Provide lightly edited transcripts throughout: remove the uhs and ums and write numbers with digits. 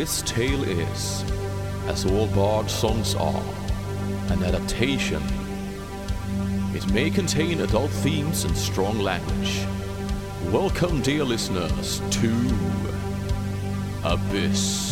This tale is, as all bard songs are, an adaptation. It may contain adult themes and strong language. Welcome, dear listeners, to Abyss.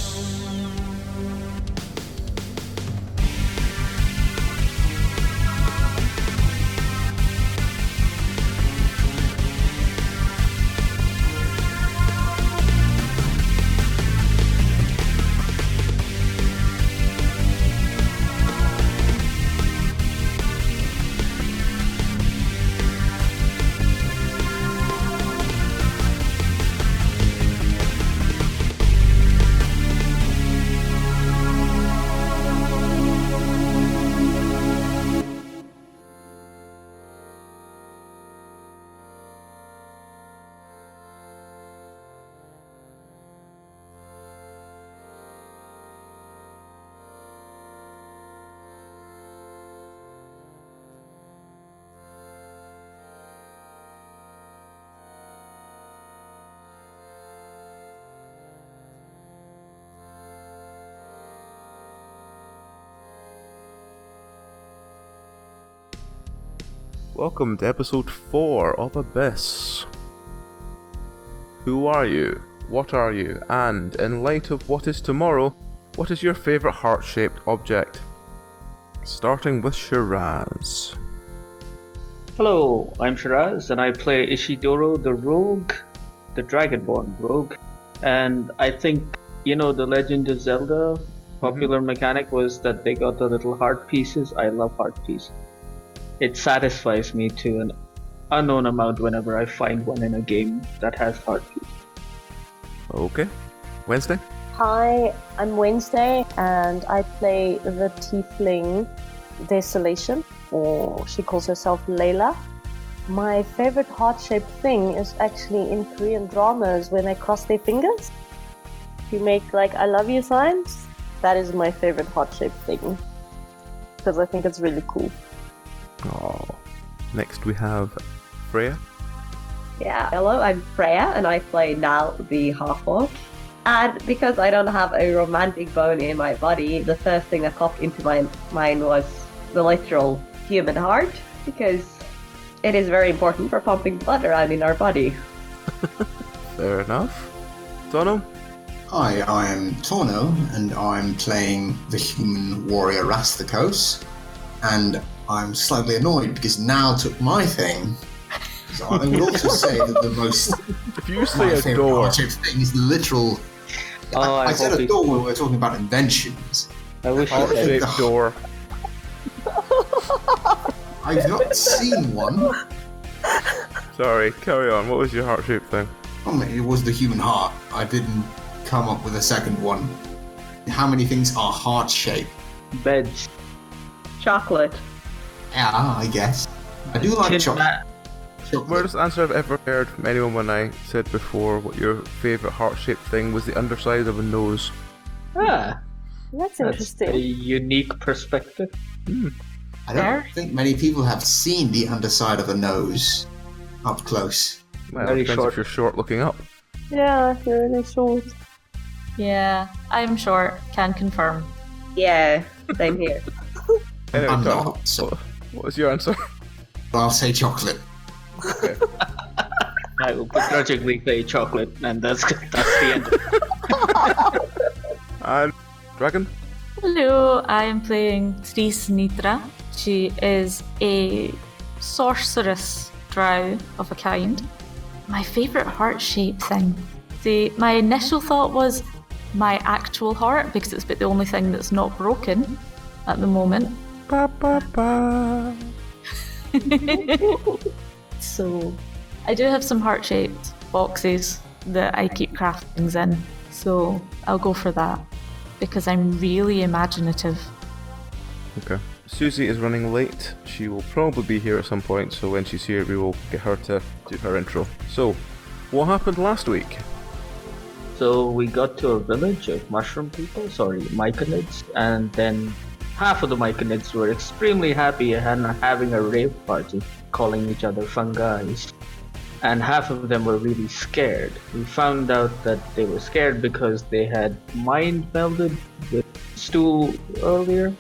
Welcome to episode 4 of Abyss. Who are you? What are you? And, in light of what is tomorrow, what is your favourite heart-shaped object? Starting with Shiraz. Hello, I'm Shiraz, and I play Ishidoro, the rogue, the Dragonborn rogue. And I think, the Legend of Zelda popular mechanic was that they got the little heart pieces. I love heart pieces. It satisfies me to an unknown amount whenever I find one in a game that has heart pieces. Okay. Wednesday? Hi, I'm Wednesday, and I play the Tiefling Desolation, or she calls herself Layla. My favorite heart-shaped thing is actually in Korean dramas when they cross their fingers. You make I love you signs. That is my favorite heart-shaped thing, because I think it's really cool. Oh. Next we have Freya. Yeah, hello, I'm Freya, and I play Nal, the half-orc. And because I don't have a romantic bone in my body, the first thing that popped into my mind was the literal human heart, because it is very important for pumping blood around in our body. Fair enough. Tauno? Hi, I am Tauno, and I'm playing the human warrior Rasthikos, and I'm slightly annoyed because Nal took my thing. So I would also say that the most If you say a door, heart-shaped thing is the literal. I said a door when we were talking about inventions. I wish I heart-shaped said door. I've not seen one. Sorry, carry on. What was your heart-shaped thing? It was the human heart. I didn't come up with a second one. How many things are heart-shaped? beds. Chocolate. Yeah, I guess. I do like chocolate. Weirdest answer I've ever heard from anyone when I said before what your favourite heart-shaped thing was the underside of a nose. Ah, That's that's interesting. a unique perspective. I don't think many people have seen the underside of a nose up close. Well, Very it depends short. if you're short looking up. Yeah, you're really short. Yeah, I'm short, can confirm. Yeah, same here. Anyway, I'm Tom, not, so what was your answer? I'll say chocolate. Okay. I will begrudgingly say chocolate, and that's the end. And Dragon? Hello, I am playing Nitra. She is a sorceress drow of a kind. My favourite heart-shaped thing. See, my initial thought was my actual heart, because it's about the only thing that's not broken at the moment. Ba, ba, ba. So, I do have some heart-shaped boxes that I keep craftings in, so I'll go for that, because I'm really imaginative. Okay. Susie is running late. She will probably be here at some point, so when she's here we will get her to do her intro. So, what happened last week? So we got to a village of mushroom people, myconids, and then half of the myconids were extremely happy and having a rave party, calling each other fungi. and half of them were really scared. We found out that they were scared because they had mind melded with stool earlier,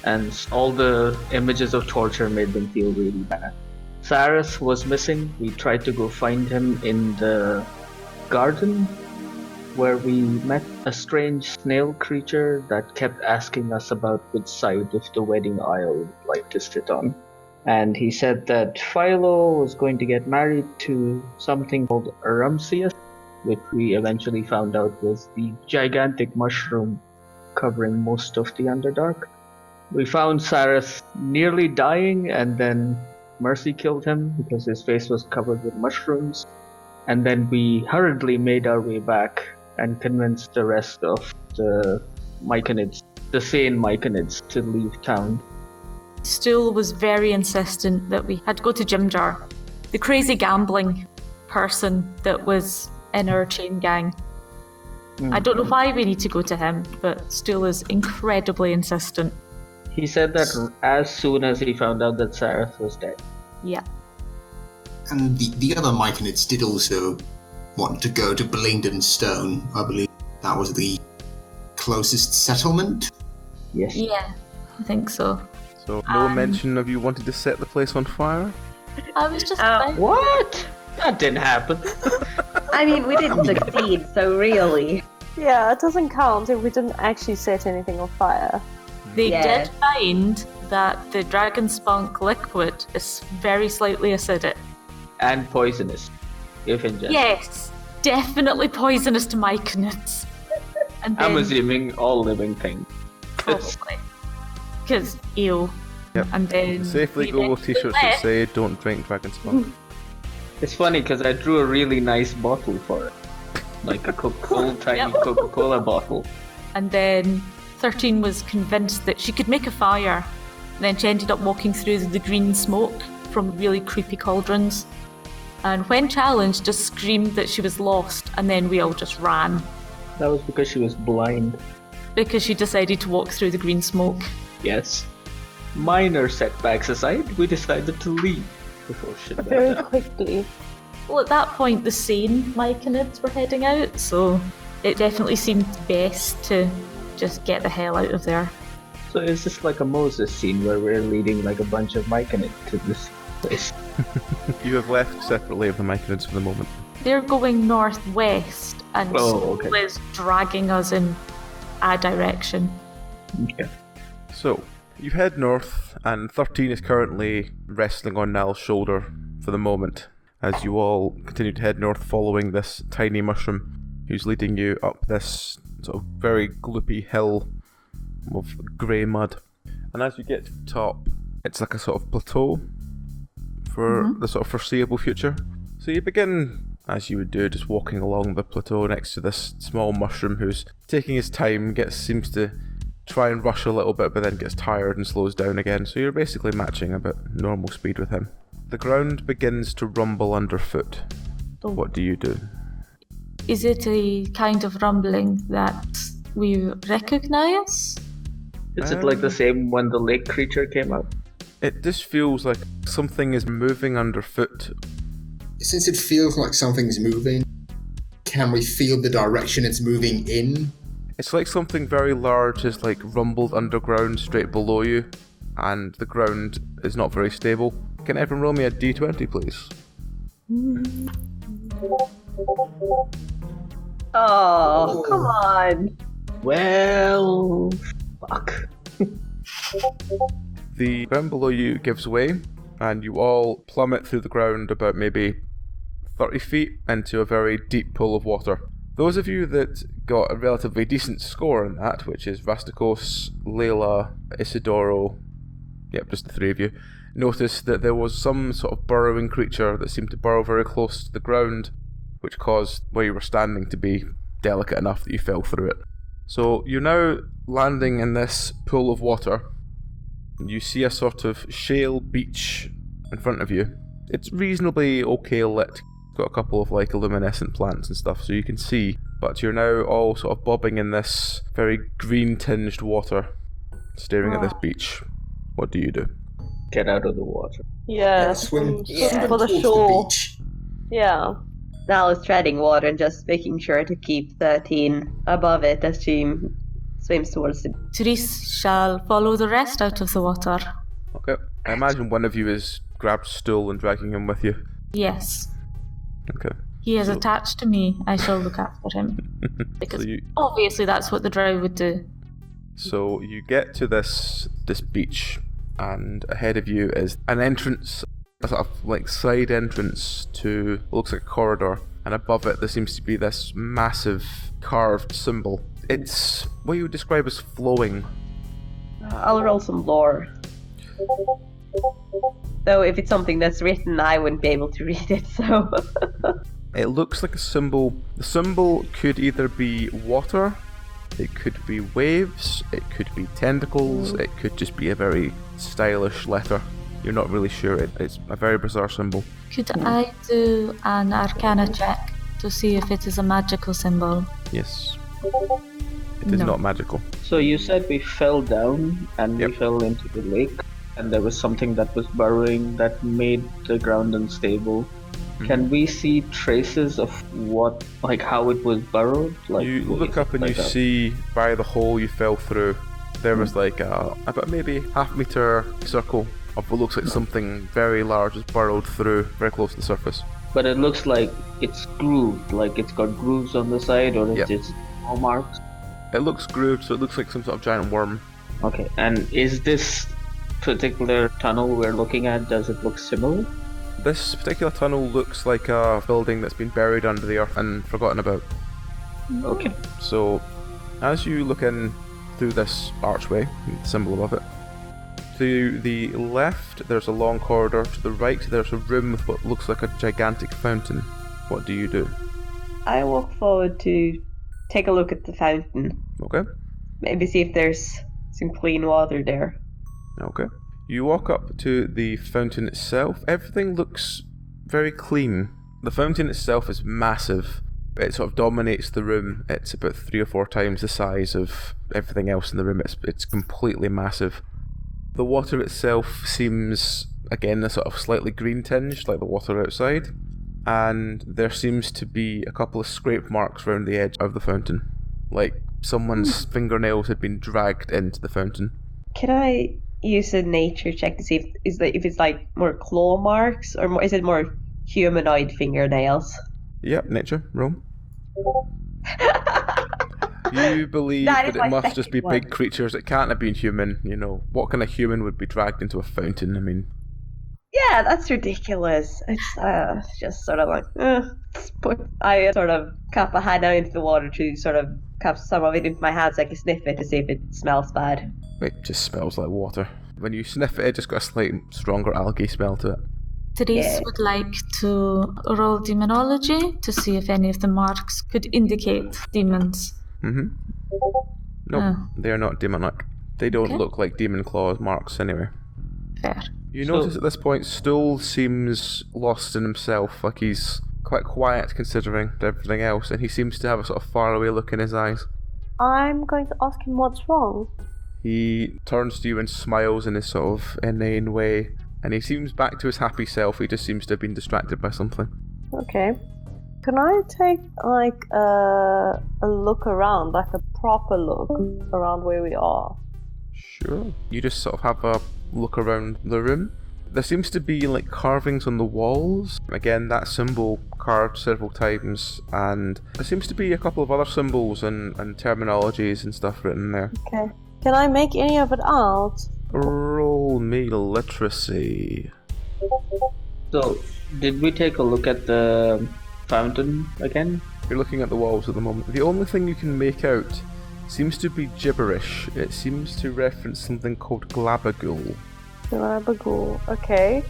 and all the images of torture made them feel really bad. Cyrus was missing. We tried to go find him in the garden, where we met a strange snail creature that kept asking us about which side of the wedding aisle we'd like to sit on. And he said that Philo was going to get married to something called Ramses, which we eventually found out was the gigantic mushroom covering most of the Underdark. We found Cyrus nearly dying, and then Mercy killed him because his face was covered with mushrooms. And then we hurriedly made our way back and convinced the rest of the Myconids, the sane Myconids, to leave town. Stool was very insistent that we had to go to Jimjar, the crazy gambling person that was in our chain gang. I don't know why we need to go to him, but Stool is incredibly insistent. He said that as soon as he found out that Cyrus was dead. Yeah. And the other Myconids did also want to go to Blingdenstone. I believe that was the closest settlement. Yes. Yeah, I think so. So, no mention of you wanting to set the place on fire? I was just What? That didn't happen. I mean, we didn't succeed, so really. Yeah, it doesn't count if we didn't actually set anything on fire. They Yeah. did find that the dragon spunk liquid is very slightly acidic. And poisonous, if ingested. Yes, definitely poisonous to myconids. And I'm then assuming all living things. probably because ew. Yep. And then Safely we Google eventually t-shirts that left. say "Don't drink dragon spunk." It's funny because I drew a really nice bottle for it. Like a tiny Yep. Coca-Cola bottle. And then 13 was convinced that she could make a fire. And then she ended up walking through the green smoke from really creepy cauldrons. And when challenged, just screamed that she was lost, and then we all just ran That was because she was blind. because she decided to walk through the green smoke. Yes. Minor setbacks aside, we decided to leave before shit went Very down. quickly. Well, at that point, the sane myconids were heading out, so it definitely seemed best to just get the hell out of there. So it's just like a Moses scene where we're leading like a bunch of Myconids to this place. You have left separately of the Myconids for the moment. They're going northwest, and Oh, Soul okay. is dragging us in a direction. Okay. So, you head north, and 13 is currently resting on Nal's shoulder for the moment, as you all continue to head north following this tiny mushroom who's leading you up this sort of very gloopy hill of grey mud. And as you get to the top, it's like a sort of plateau for the sort of foreseeable future. So you begin, as you would do, just walking along the plateau next to this small mushroom who's taking his time, seems to try and rush a little bit, but then gets tired and slows down again. So you're basically matching a bit normal speed with him. The ground begins to rumble underfoot. Oh. What do you do? Is it a kind of rumbling that we recognize? Is it like the same when the lake creature came out? It just feels like something is moving underfoot. Since it feels like something's moving, can we feel the direction it's moving in? It's like something very large has like rumbled underground straight below you, and the ground is not very stable. Can everyone roll me a d20, please? Oh, come on. Well, fuck. The ground below you gives way, and you all plummet through the ground about maybe 30 feet into a very deep pool of water. Those of you that got a relatively decent score in that, which is Rasthikos, Layla, Ishidoro, yep, just the three of you, noticed that there was some sort of burrowing creature that seemed to burrow very close to the ground, which caused where you were standing to be delicate enough that you fell through it. So you're now landing in this pool of water. You see a sort of shale beach in front of you. It's reasonably okay lit. Got a couple of like luminescent plants and stuff so you can see, but you're now all sort of bobbing in this very green tinged water, staring at this beach. What do you do? Get out of the water. Yeah, Swim swim for the shore. beach. Yeah. Nal is treading water and just making sure to keep 13 above it as she swims towards the... Therese shall follow the rest out of the water. Okay. I imagine one of you has grabbed stool and dragging him with you. Yes. Okay. He is attached to me. I shall look after him. Because obviously that's what the drow would do. So you get to this beach, and ahead of you is an entrance, a sort of like side entrance to what looks like a corridor, and above it there seems to be this massive carved symbol. It's what you would describe as flowing. I'll roll some lore. Though if it's something that's written, I wouldn't be able to read it, so... It looks like a symbol. The symbol could either be water, it could be waves, it could be tentacles, it could just be a very stylish letter. You're not really sure. It's a very bizarre symbol. Could I do an arcana check to see if it is a magical symbol? Yes. It is not magical. So you said we fell down and Yep. we fell into the lake, and there was something that was burrowing that made the ground unstable. Can we see traces of what, like how it was burrowed? Like You look up and you see by the hole you fell through, there was like about maybe half-meter circle of what looks like something very large is burrowed through very close to the surface. But it looks like it's grooved, like it's got grooves on the side, or it's Yep. just small marks. It looks grooved, so it looks like some sort of giant worm. Okay, and is this particular tunnel we're looking at, does it look similar? This particular tunnel looks like a building that's been buried under the earth and forgotten about. Okay. So, as you look in through this archway, the symbol above it, to the left there's a long corridor, to the right there's a room with what looks like a gigantic fountain. What do you do? I walk forward to take a look at the fountain. Okay. Maybe see if there's some clean water there. Okay. You walk up to the fountain itself. Everything looks very clean. The fountain itself is massive. It sort of dominates the room. It's about 3 or 4 times the size of everything else in the room. It's completely massive. The water itself seems, again, a sort of slightly green tinged, like the water outside. And there seems to be a couple of scrape marks around the edge of the fountain. Like someone's fingernails had been dragged into the fountain. Can I use a nature check to see if it's like more claw marks, or is it more humanoid fingernails? Yep, nature, roll. You believe That that is it my must just be second big one. creatures. It can't have been human, you know. What kind of human would be dragged into a fountain? I mean, Yeah, that's ridiculous. It's just sort of like, I sort of cup a hand down into the water to sort of cup some of it into my hands so I can sniff it to see if it smells bad. it just smells like water. When you sniff it, it just got a slight stronger algae smell to it. Therese Yeah. would like to roll demonology to see if any of the marks could indicate demons. Mm-hmm. Nope, they are not demonic. They don't Okay. look like demon claws marks anyway. Fair. You So- notice at this point, Stool seems lost in himself, like he's quite quiet considering everything else, and he seems to have a sort of faraway look in his eyes. I'm going to ask him what's wrong. He turns to you and smiles in his sort of inane way, and he seems back to his happy self. He just seems to have been distracted by something. Okay. Can I take like a look around, like a proper look around where we are? Sure. You just sort of have a look around the room. There seems to be like carvings on the walls. Again, that symbol carved several times, and there seems to be a couple of other symbols and terminologies and stuff written there. Okay. Can I make any of it out? Roll me literacy. So, did we take a look at the fountain again? You're looking at the walls at the moment. The only thing you can make out seems to be gibberish. It seems to reference something called Glabagul. Glabagul. Okay.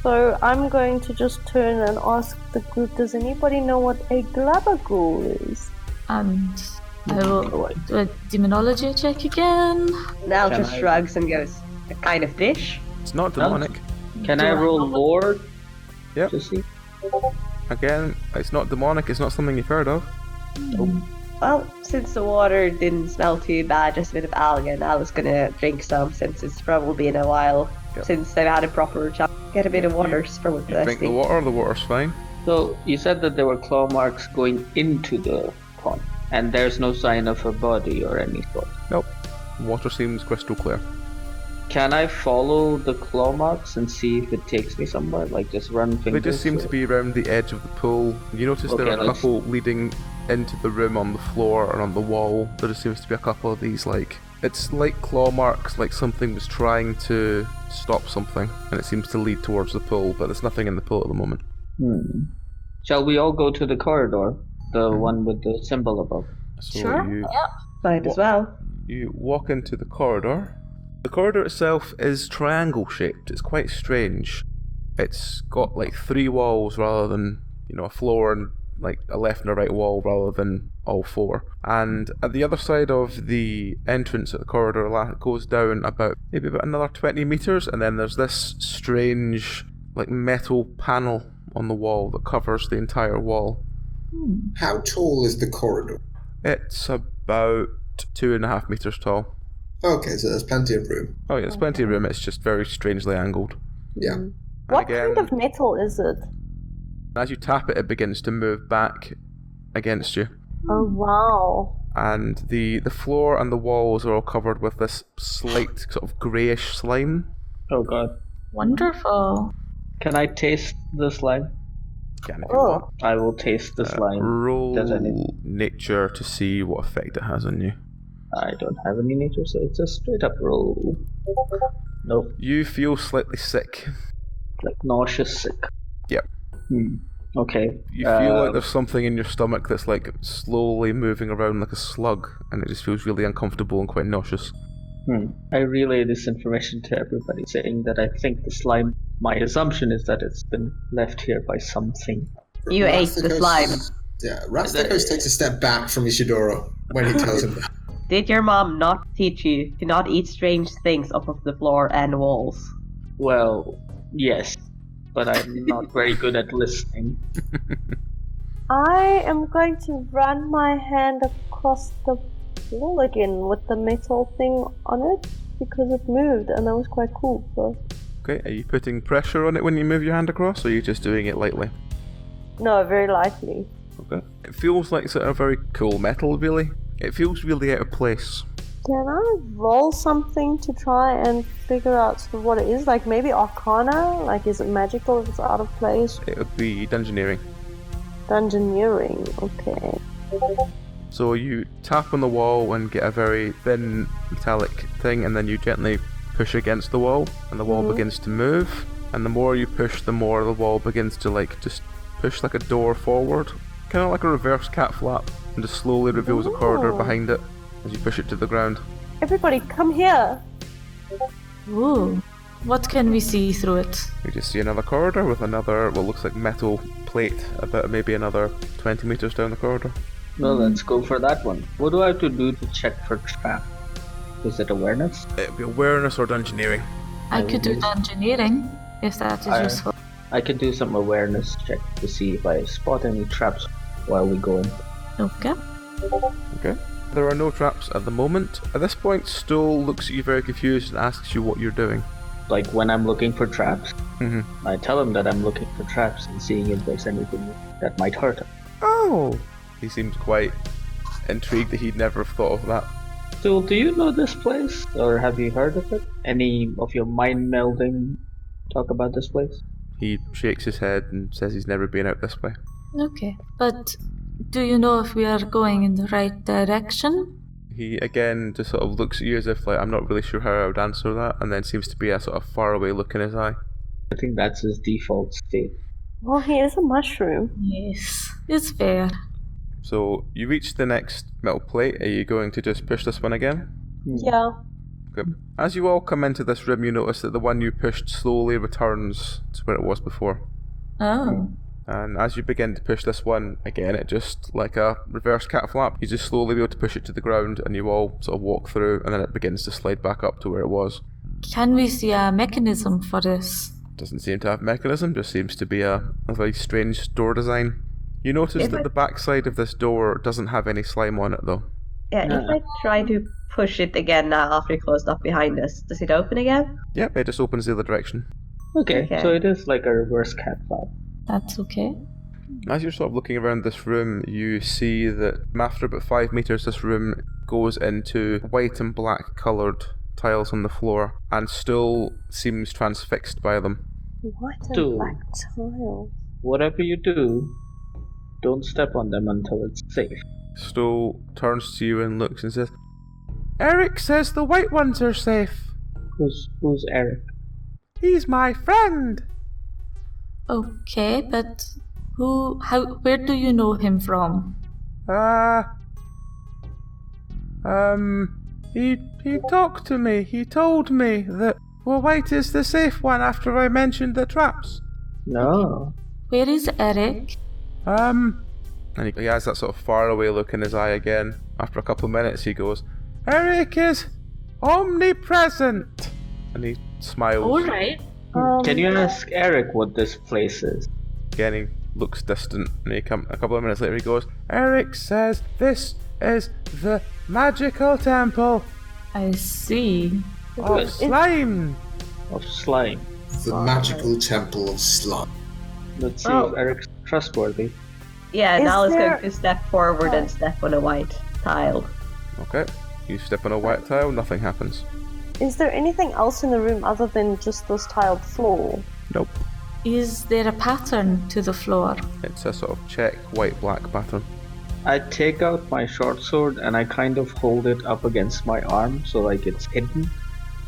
So I'm going to just turn and ask the group, does anybody know what a Glabagul is? And I will do a demonology check again. Nal Can just I- shrugs and goes, a kind of dish? It's not demonic. Can I roll lore Yep. to see? Again, it's not demonic. It's not something you've heard of. Well, since the water didn't smell too bad, just a bit of algae, and I was gonna drink some since it's probably been a while Yep. since they've had a proper chance. Get a bit of water for You drink the thirsty. water. The water's fine. So you said that there were claw marks going into the pond, and there's no sign of a body or any sort. Nope. Water seems crystal clear. Can I follow the claw marks and see if it takes me somewhere? Like just run fingers? They just seem to be around the edge of the pool. You notice there are a couple leading into the room on the floor and on the wall. There just seems to be a couple of these, like... It's like claw marks, like something was trying to stop something, and it seems to lead towards the pool, but there's nothing in the pool at the moment. Shall we all go to the corridor? The one with the symbol above? So Sure. Yeah. Might as well. You walk into the corridor. The corridor itself is triangle shaped. It's quite strange. It's got like 3 walls rather than, a floor and like a left and a right wall rather than all 4. And at the other side of the entrance at the corridor goes down about another 20 meters, and then there's this strange like metal panel on the wall that covers the entire wall. How tall is the corridor? It's about 2.5 meters tall. Okay, so there's plenty of room. Oh yeah, there's plenty of room, it's just very strangely angled. Yeah. What kind of metal is it? As you tap it, it begins to move back against you. Oh wow. And the floor and the walls are all covered with this slight sort of greyish slime. Oh god. Wonderful. Can I taste the slime? Can if you want. I will taste the slime. Roll Does any... nature to see what effect it has on you. I don't have any nature, so it's a straight up roll. Nope. You feel slightly sick. Like nauseous sick. Yep. Okay. You feel like there's something in your stomach that's like slowly moving around like a slug, and it just feels really uncomfortable and quite nauseous. I relay this information to everybody, saying that I think the slime, my assumption is that it's been left here by something. You ate the slime. Yeah, Rasthikos takes a step back from Ishidoro when he tells him that. Did your mom not teach you to not eat strange things off of the floor and walls? Well, yes, but I'm not very good at listening. I am going to run my hand across the wall again with the metal thing on it because it moved and that was quite cool. So. Okay, are you putting pressure on it when you move your hand across, or are you just doing it lightly? No, very lightly. Okay. It feels like sort of very cool metal, really. It feels really out of place. Can I roll something to try and figure out sort of what it is? Like maybe Arcana? Like is it magical if it's out of place? It would be dungeoneering. Dungeoneering, okay. So you tap on the wall and get a very thin metallic thing, and then you gently push against the wall, and the wall begins to move. And the more you push, the more the wall begins to like just push like a door forward, kind of like a reverse cat flap, and just slowly reveals a corridor behind it as you push it to the ground. Everybody, come here! Ooh. What can we see through it? You just see another corridor with another, what looks like metal plate, about maybe another 20 meters down the corridor. Well, let's go for that one. What do I have to do to check for trap? Is it awareness? It'd be awareness or dungeoneering. I could do dungeoneering, if that is useful. I can do some awareness check to see if I spot any traps while we go in. Okay. Okay. There are no traps at the moment. At this point, Stoll looks at you very confused and asks you what you're doing. Like when I'm looking for traps, I tell him that I'm looking for traps and seeing if there's anything that might hurt him. Oh! He seems quite intrigued that he'd never have thought of that. So, do you know this place, or have you heard of it? Any of your mind melding talk about this place? He shakes his head and says he's never been out this way. Okay. But do you know if we are going in the right direction? He again just sort of looks at you as if like, I'm not really sure how I would answer that, and then seems to be a sort of faraway look in his eye. I think that's his default state. Well, he is a mushroom. Yes, it's fair. So, you reach the next metal plate. Are you going to just push this one again? Yeah. Good. As you all come into this room, you notice that the one you pushed slowly returns to where it was before. Oh. And as you begin to push this one, again, it just, like a reverse cat flap, you just slowly be able to push it to the ground, and you all sort of walk through, and then it begins to slide back up to where it was. Can we see a mechanism for this? Doesn't seem to have a mechanism, just seems to be a very strange door design. You notice that the backside of this door doesn't have any slime on it, though. Yeah, if I try to push it again now after it closed up behind us, does it open again? Yep, it just opens the other direction. Okay, so it is like a reverse cat flap. That's okay. As you're sort of looking around this room, you see that after about 5 meters, this room goes into white and black coloured tiles on the floor, and still seems transfixed by them. White and Dude. black tile. Whatever you do, don't step on them until it's safe. Stoll turns to you and looks and says, Eric says the white ones are safe. Who's Eric? He's my friend. Okay, but where do you know him from? He talked to me. He told me that white is the safe one after I mentioned the traps. No. Where is Eric? And he has that sort of faraway look in his eye again. After a couple of minutes, he goes, Eric is omnipresent. And he smiles. Alright. Can you ask Eric what this place is? Again, he looks distant, and a couple of minutes later he goes, Eric says this is the magical temple I see. of slime. Of slime. The magical temple of slime. Let's see if Eric's trustworthy. Yeah, Is Nal is there- going to step forward and step on a white tile. Okay, you step on a white tile, nothing happens. Is there anything else in the room other than just this tiled floor? Nope. Is there a pattern to the floor? It's a sort of check white-black pattern. I take out my short sword and I kind of hold it up against my arm so like it's hidden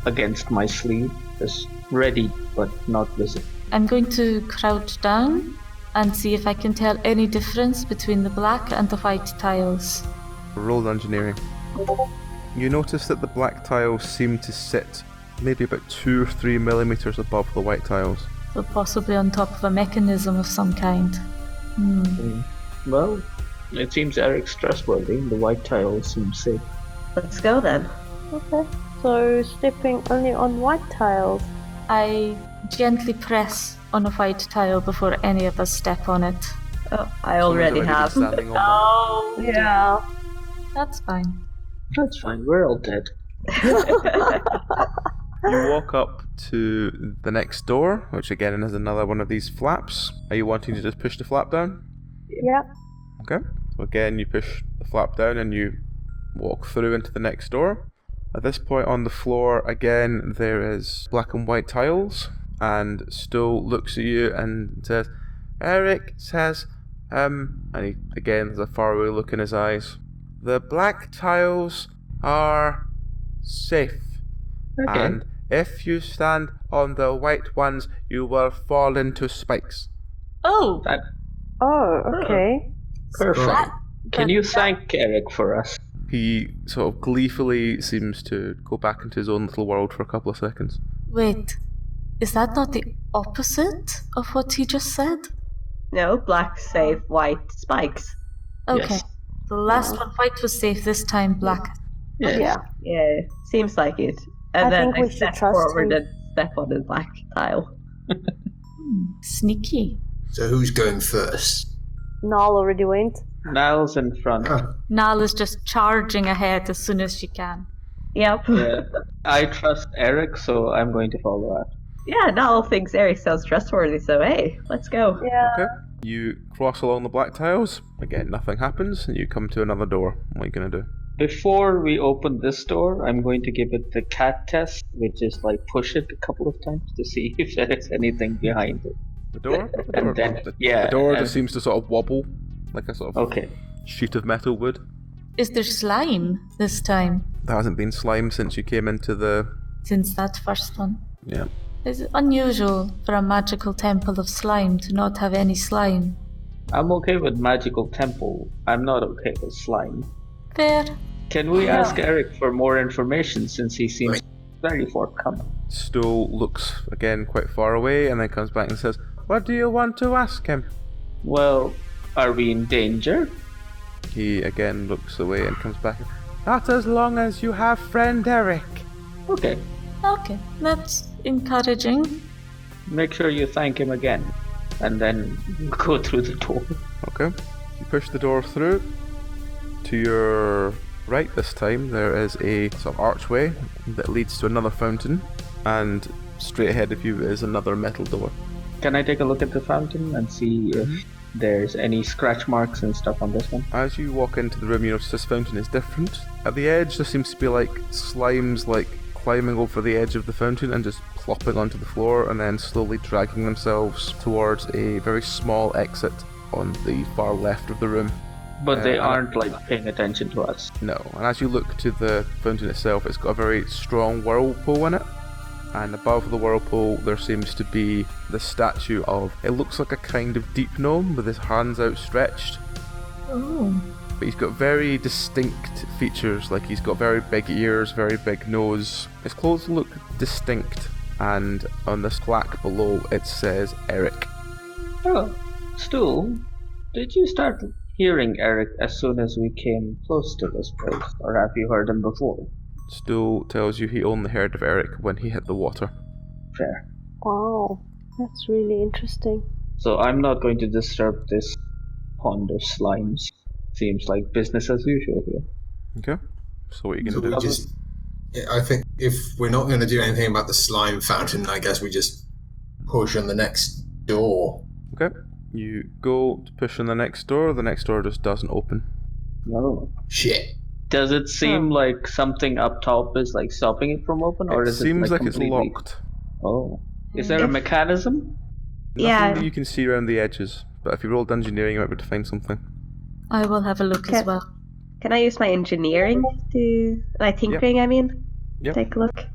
against my sleeve. Just ready but not visible. I'm going to crouch down and see if I can tell any difference between the black and the white tiles. Roll engineering. You notice that the black tiles seem to sit maybe about 2 or 3 millimeters above the white tiles. So possibly on top of a mechanism of some kind. Well, it seems Eric's trustworthy. The white tile seems safe. Let's go then. Okay. So stepping only on white tiles. I gently press on a white tile before any of us step on it. Oh, I already have. Standing on Oh, Yeah. that's fine. That's fine, we're all dead. You walk up to the next door, which again is another one of these flaps. Are you wanting to just push the flap down? Yeah. Okay. So again, you push the flap down and you walk through into the next door. At this point on the floor, again, there is black and white tiles, and Stoll looks at you and says, Eric says, and he, again, there's a faraway look in his eyes. The black tiles are safe. Okay. And if you stand on the white ones, you will fall into spikes. Oh, That Oh, okay. perfect. Can you thank Eric for us? He sort of gleefully seems to go back into his own little world for a couple of seconds. wait. Is that not the opposite of what he just said? No, black safe, white spikes. Okay. Yes. The last one, white was safe, this time black. Yes. Yeah. Yeah, seems like it. I And then think I we should step trust forward him. and step on the black tile. Sneaky. So who's going first? Nal already went. Niall's in front. Nal is just charging ahead as soon as she can. Yep. Yeah. I trust Eric, so I'm going to follow that. Yeah, Nal thinks Eric sounds trustworthy, so hey, let's go. Yeah. Okay. You cross along the black tiles. Again, nothing happens, and you come to another door. What are you going to do? Before we open this door, I'm going to give it the cat test, which is like push it a couple of times to see if there is anything behind it. The door? The And door, then- the, yeah, the door and- just seems to sort of wobble, like a sort of Okay. sheet of metal would. Is there slime this time? There hasn't been slime since you came into the... Since that first one? Yeah. Is it unusual for a magical temple of slime to not have any slime? I'm okay with magical temple. I'm not okay with slime. Fair. Can we ask Eric for more information since he seems very forthcoming? Stoll looks again quite far away and then comes back and says, What do you want to ask him? Well, are we in danger? He again looks away and comes back. Not as long as you have friend Eric. Okay. Okay, that's encouraging. Make sure you thank him again. And then go through the door. Okay. You push the door through. To your right this time, there is a sort of archway that leads to another fountain, and straight ahead of you is another metal door. Can I take a look at the fountain and see if there's any scratch marks and stuff on this one? As you walk into the room, you notice this fountain is different. At the edge, there seems to be like slimes like climbing over the edge of the fountain and just plopping onto the floor and then slowly dragging themselves towards a very small exit on the far left of the room. But they aren't like paying attention to us. No, and as you look to the fountain itself, it's got a very strong whirlpool in it. And above the whirlpool, there seems to be the statue of, it looks like a kind of deep gnome with his hands outstretched. Oh. But he's got very distinct features, like he's got very big ears, very big nose. His clothes look distinct, and on this plaque below it says Eric. Oh, Stool, did you start hearing Eric as soon as we came close to this place, or have you heard him before? Stool tells you he only heard of Eric when he hit the water. Fair. Wow, that's really interesting. So I'm not going to disturb this pond of slimes. Seems like business as usual here. Okay, so what are you So going to we do? I think if we're not going to do anything about the slime fountain, I guess we just push on the next door. Okay, you go to push on the next door just doesn't open. No. Shit. Does it seem like something up top is like stopping it from open, or It is seems it like like it's completely... locked. Oh. Is there a mechanism? Yeah. Nothing that you can see around the edges, but if you rolled engineering, you might be able to find something. I will have a look as well. Can I use my engineering to... tinkering, I mean? Yep. Take a look.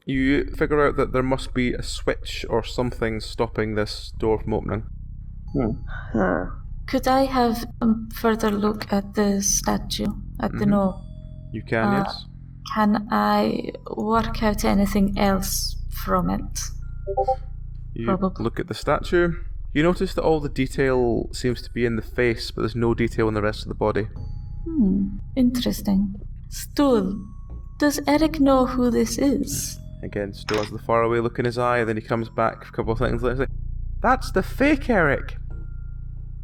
You figure out that there must be a switch or something stopping this door from opening. Huh. Could I have a further look at the statue, at the gnome? You can, yes. Can I work out anything else from it? You Probably. look at the statue. You notice that all the detail seems to be in the face, but there's no detail in the rest of the body. Interesting. Stool, does Eric know who this is? Again, still has the faraway look in his eye, and then he comes back a couple of seconds later and says, "That's the fake Eric!"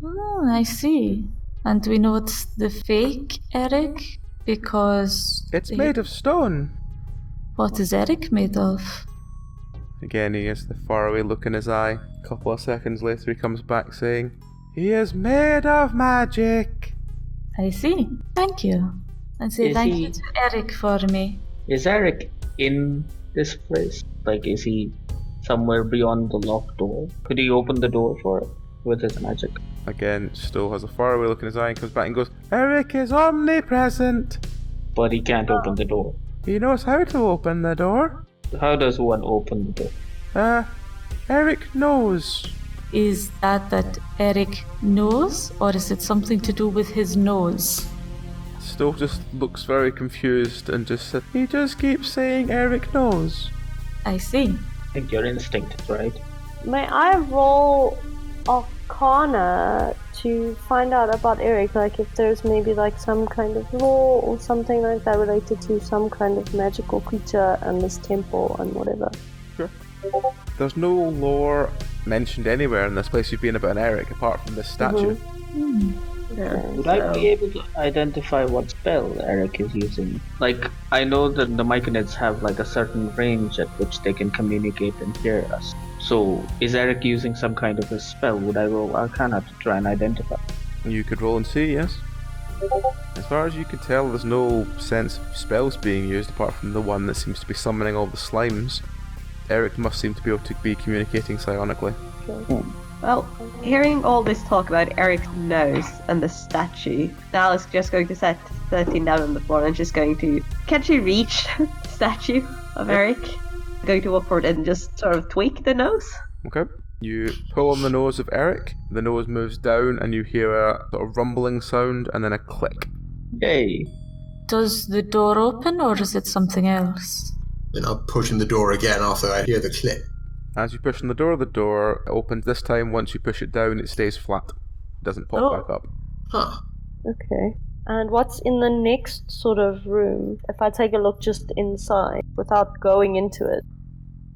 Oh, I see. And we know it's the fake Eric because... It's made of stone! What is Eric made of? Again, he has the faraway look in his eye. A couple of seconds later, he comes back saying, "He is made of magic!" I see. Thank you. And say Is thank he- you to Eric for me. Is Eric in this place? Like, is he somewhere beyond the locked door? Could he open the door for it with his magic? Again, still has a faraway look in his eye and comes back and goes, "Eric is omnipresent! But he can't open the door. He knows how to open the door. How does one open the door? Eric knows." Is that Eric knows, or is it something to do with his nose? Still just looks very confused and just said, "He just keeps saying Eric knows." I see. I think your instinct is right. May I roll Arcana to find out about Eric? Like if there's maybe like some kind of law or something like that related to some kind of magical creature and this temple and whatever. Sure. There's no lore mentioned anywhere in this place you've been about an Eric apart from this statue. Would I be able to identify what spell Eric is using? Like, I know that the Myconids have like a certain range at which they can communicate and hear us. So, is Eric using some kind of a spell? Would I roll Arcana to try and identify? You could roll and see, yes. As far as you could tell, there's no sense of spells being used apart from the one that seems to be summoning all the slimes. Eric must seem to be able to be communicating psionically. Well, hearing all this talk about Eric's nose and the statue, Nal is just going to set 13 down on the floor and just going to... Can she reach the statue of Eric? Going to walk forward and just sort of tweak the nose? Okay. You pull on the nose of Eric, the nose moves down and you hear a sort of rumbling sound and then a click. Yay! Does the door open, or is it something else? Then I'm pushing the door again after I hear the click. As you push on the door opens. This time, once you push it down, it stays flat. It doesn't pop back up. Huh. Okay. And what's in the next sort of room? If I take a look just inside without going into it.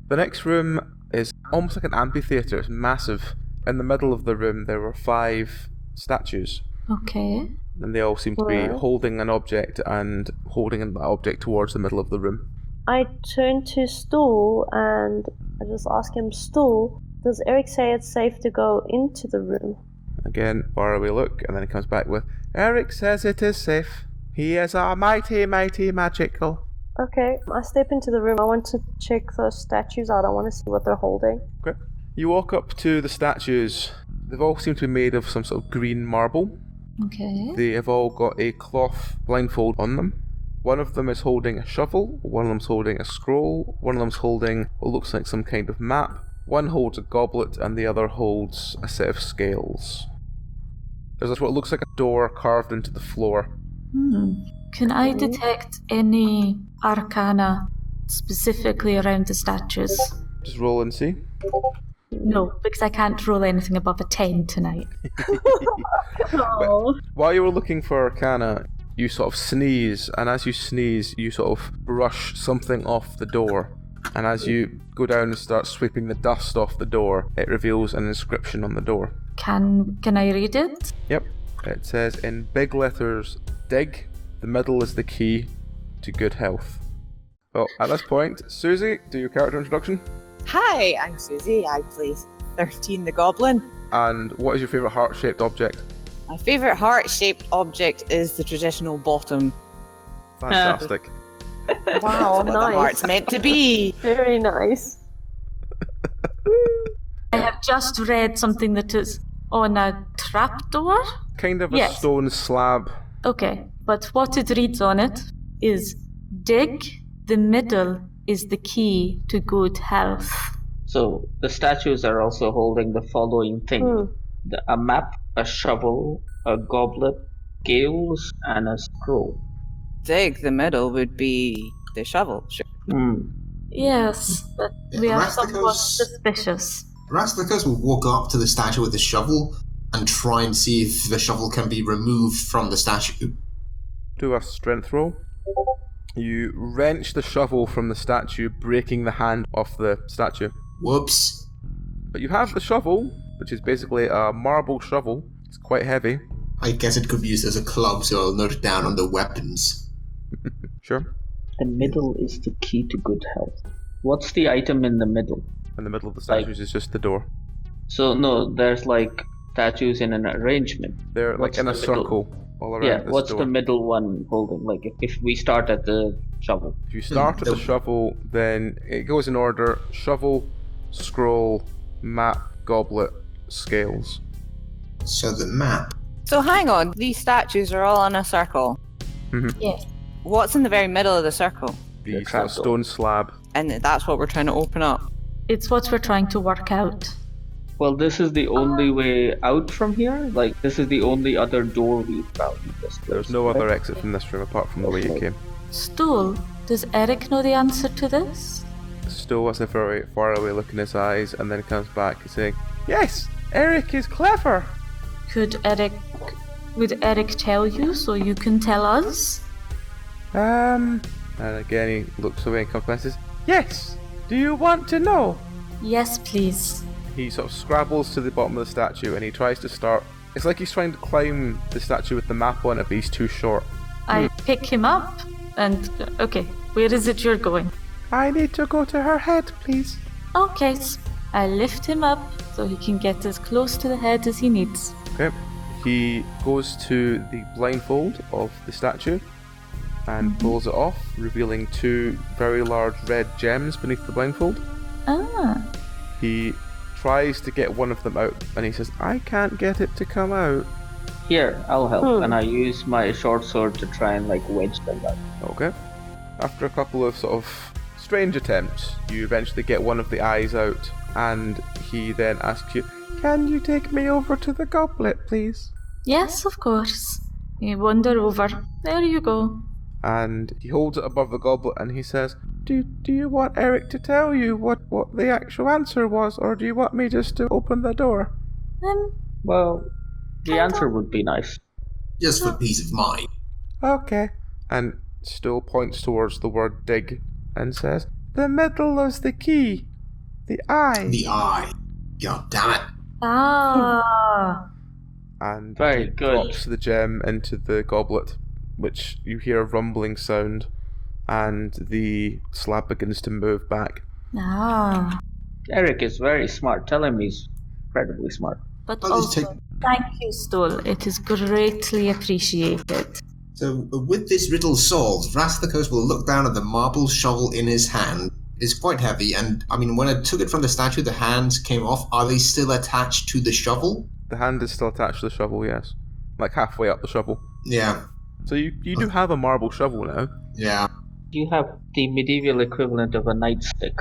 The next room is almost like an amphitheatre. It's massive. In the middle of the room, there were 5 statues. Okay. And they all seem to be Right. holding an object and holding that object towards the middle of the room. I turn to Stool and I just ask him, Stool, Does Eric say it's safe to go into the room? Again, faraway look, and then he comes back with, Eric says it is safe. He is a mighty, mighty magical. Okay, I step into the room. I want to check those statues out. I want to see what they're holding. Okay. You walk up to the statues. They've all seem to be made of some sort of green marble. Okay. They have all got a cloth blindfold on them. One of them is holding a shovel, one of them's holding a scroll, one of them's holding what looks like some kind of map, one holds a goblet, and the other holds a set of scales. There's what looks like a door carved into the floor. Can I detect any arcana specifically around the statues? Just roll and see. No, because I can't roll anything above a 10 tonight. Oh. While you were looking for arcana, you sort of sneeze, and as you sneeze, you sort of brush something off the door. And as you go down and start sweeping the dust off the door, it reveals an inscription on the door. Can I read it? Yep. It says in big letters, dig, the middle is the key to good health. Well, at this point, Susie, do your character introduction. Hi, I'm Susie. I play 13 the Goblin. And what is your favourite heart-shaped object? My favourite heart-shaped object is the traditional bottom. Fantastic. Wow, That's what the nice. heart's meant to be. Very nice. I have just read something that is on a trapdoor. Kind of a Yes. stone slab. Okay, but what it reads on it is dig, the middle is the key to good health. So the statues are also holding the following thing: a map, a shovel, a goblet, scales, and a scroll. Dig, the middle would be the shovel. Sure. Yes, but we are somewhat Rasthikos- suspicious. Rasthikos will walk up to the statue with the shovel and try and see if the shovel can be removed from the statue. Do a strength roll. You wrench the shovel from the statue, breaking the hand off the statue. Whoops. But you have the shovel, which is basically a marble shovel. It's quite heavy. I guess it could be used as a club, so I'll note it down under weapons. Sure. The middle is the key to good health. What's the item in the middle? In the middle of the statues is just the door. So no, there's like statues in an arrangement. They're like What's in a the middle? circle all around Yeah, this what's door. the middle one holding? Like if we start at the shovel. If you start at the shovel, then it goes in order: shovel, scroll, map, goblet, scales. So the map. So hang on, these statues are all in a circle. Yes. What's in the very middle of the circle? The sort of trapdoor. stone slab. And that's what we're trying to open up. It's what we're trying to work out. Well, this is the only way out from here. Like this is the only other door we've found in this place. There's no other exit from this room apart from the way you came. Stool, does Eric know the answer to this? Still has a very far away look in his eyes, and then he comes back saying, "Yes, Eric is clever." Would Eric tell you so you can tell us? And again he looks away and comes back and says, "Yes, do you want to know?" Yes, please. He sort of scrabbles to the bottom of the statue and he tries to start. It's like he's trying to climb the statue with the map on it, but he's too short. I pick him up and... Okay, where is it you're going? I need to go to her head, please. Okay, I lift him up so he can get as close to the head as he needs. Okay. He goes to the blindfold of the statue and pulls it off, revealing two very large red gems beneath the blindfold. Ah, He tries to get one of them out, and he says, "I can't get it to come out." Here, I'll help, and I use my short sword to try and like wedge them out. Okay. After a couple of sort of strange attempts, you eventually get one of the eyes out, and he then asks you, "Can you take me over to the goblet, please?" yes, of course. You wander over. There you go. And he holds it above the goblet and he says, Do you want Eric to tell you what the actual answer was, or do you want me just to open the door? Well, the answer would be nice. Just for peace of mind. Okay. And still points towards the word dig and says, "The middle is the key. The eye." The eye. God damn it. Ah. And Very he good. drops the gem into the goblet, which you hear a rumbling sound, and the slab begins to move back. Ah. Eric is very smart. Tell him he's incredibly smart. But I'll just also, thank you, Stoll. It is greatly appreciated. So, with this riddle solved, Rasthikos will look down at the marble shovel in his hand. It is quite heavy, and I mean, when I took it from the statue, the hands came off. Are they still attached to the shovel? The hand is still attached to the shovel, yes. Like halfway up the shovel. Yeah. So you do have a marble shovel now. Yeah. You have the medieval equivalent of a nightstick.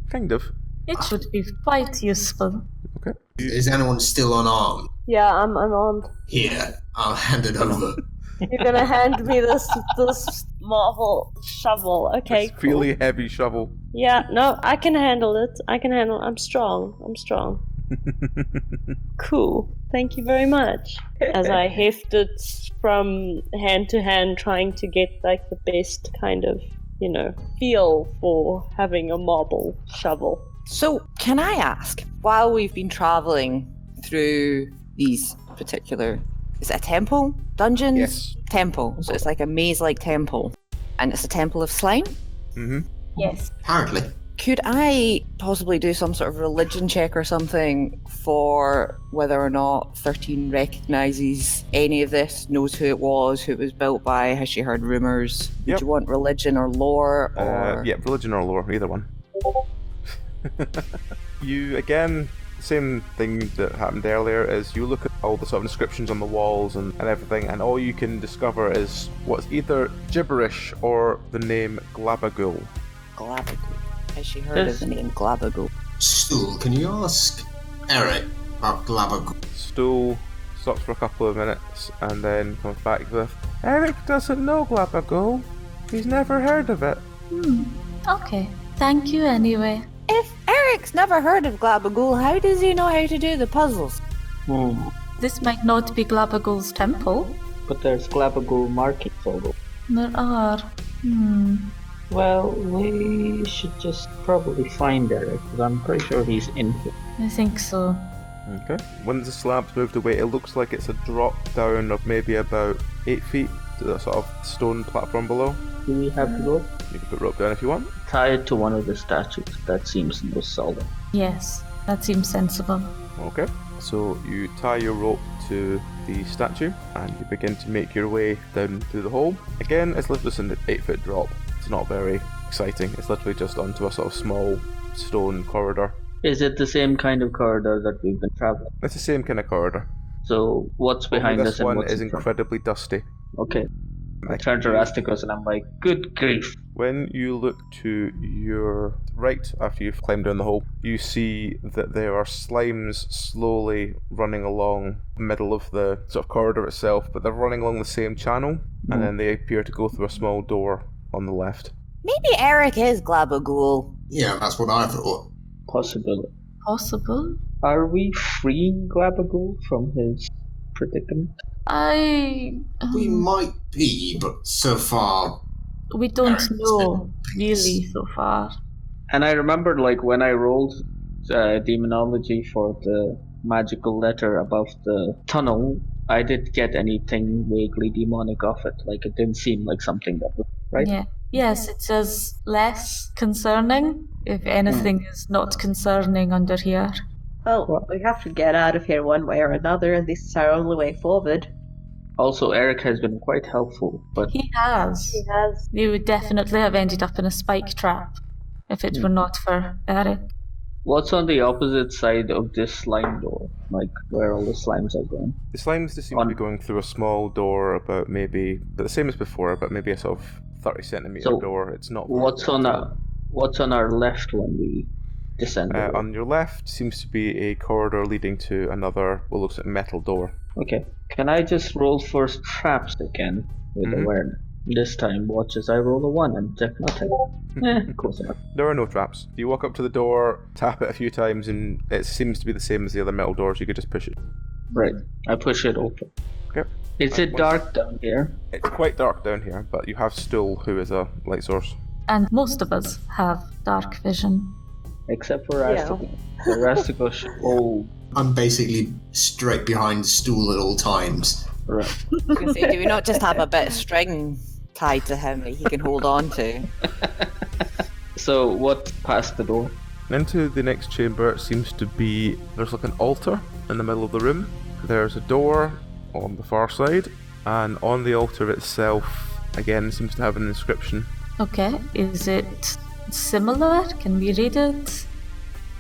Kind of. It should be quite useful. Okay. Is anyone still unarmed? Yeah, I'm unarmed. Here, I'll hand it over. You're gonna hand me this marble shovel. Okay, This really heavy shovel. Yeah, no, I can handle it. I'm strong. Cool. Thank you very much. As I heft it from hand to hand, trying to get like the best kind of, feel for having a marble shovel. So, can I ask, while we've been travelling through these particular... Is it a temple? Dungeons? Yes. Temple. So it's like a maze-like temple. And it's a temple of slime? Mm-hmm. Yes. Apparently. Could I possibly do some sort of religion check or something for whether or not 13 recognises any of this, knows who it was built by, has she heard rumours? Yep. Would you want religion or lore? Or... Yeah, religion or lore, either one. You, again, same thing that happened earlier, is you look at all the sort of inscriptions on the walls and everything, and all you can discover is what's either gibberish or the name Glabagul. Glabagul. Has she heard of the name Glabagul? Stool, can you ask Eric about Glabagul? Stool stops for a couple of minutes and then comes back with, Eric doesn't know Glabagul. He's never heard of it. Okay. Thank you anyway. If Eric's never heard of Glabagul, how does he know how to do the puzzles? This might not be Glabagul's temple. But there's Glabagul markings all over. There are. Well, we should just probably find Eric, because I'm pretty sure he's in here. I think so. Okay. When the slab's moved away, it looks like it's a drop down of maybe about 8 feet to the sort of stone platform below. Do we have the rope? You can put rope down if you want. Tie it to one of the statues. That seems most solid. Yes, that seems sensible. Okay. So you tie your rope to the statue and you begin to make your way down through the hole. Again, it's literally just an 8-foot drop. It's not very exciting. It's literally just onto a sort of small stone corridor. Is it the same kind of corridor that we've been traveling? It's the same kind of corridor. So what's behind Only us this and one what's is in front? incredibly dusty. Okay. I turn to Rasthikos and I'm like, good grief. When you look to your right after you've climbed down the hole, you see that there are slimes slowly running along the middle of the sort of corridor itself, but they're running along the same channel, and then they appear to go through a small door on the left. Maybe Eric is Glabagul. Yeah, that's what I thought. Possibility. Possible? Are we freeing Glabagul from his predicament? We might be, but so far... We don't know, really, so far. And I remember, like, when I rolled demonology for the magical letter above the tunnel, I didn't get anything vaguely demonic off it. Like, it didn't seem like something that was, right? Yeah. Yes, it says less concerning, if anything is not concerning under here. Well, we have to get out of here one way or another, and this is our only way forward. Also, Eric has been quite helpful, but... He has. You would definitely have ended up in a spike trap if it were not for Eric. What's on the opposite side of this slime door? Like, where all the slimes are going? The slimes just seem to be going through a small door about maybe, but the same as before, about maybe a sort of 30 centimetre door. It's not... What's on our left when we descend? On your left seems to be a corridor leading to another, what looks like metal door. Okay. Can I just roll for traps again with awareness? This time, watch as I roll a 1 and check nothing. Close enough. There are no traps. You walk up to the door, tap it a few times, and it seems to be the same as the other metal doors. You could just push it. Right. I push it open. Okay. Is it dark down here? It's quite dark down here, but you have Stool, who is a light source. And most of us have dark vision. Except for Rasthikos. The Rasthikos. Oh. I'm basically straight behind Stool at all times. Right. I was going to say, do we not just have a bit of string tied to him that he can hold on to? So, what's past the door? Into the next chamber, it seems to be, there's like an altar in the middle of the room. There's a door on the far side, and on the altar itself, again, seems to have an inscription. Okay, is it similar? Can we read it?